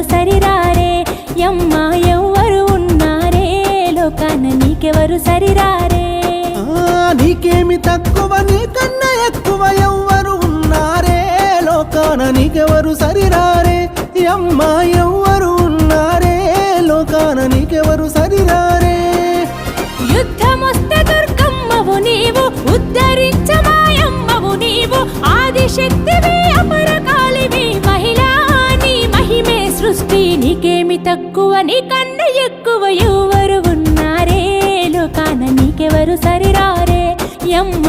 నీకెవరు సరిరారే యమ్మ ఎవ్వరు ఉన్నారే లోకాన నీకెవరు సరిరారే నీకేమి తక్కువ నీకన్నా ఎక్కువ ఎవ్వరు ఉన్నారే లోకాన నీకెవరు సరిరారే యమ్మ ఎవ్వరు ఉన్నారే లోకాన నీకెవరు సరిరారే యుద్ధమొస్తే దుర్గమ్మవు నీవు ఉద్ధరించమాయమ్మవు నీవు ఆదిశక్తివి అపరకాలివి మహిళా నీ మహిమే సృష్టి నీకేమి తక్కువ నీకన్నా ఎక్కువ ఎవ్వరు ఉన్నారే లోకాన నీకెవరు సరిరారే యమ్మ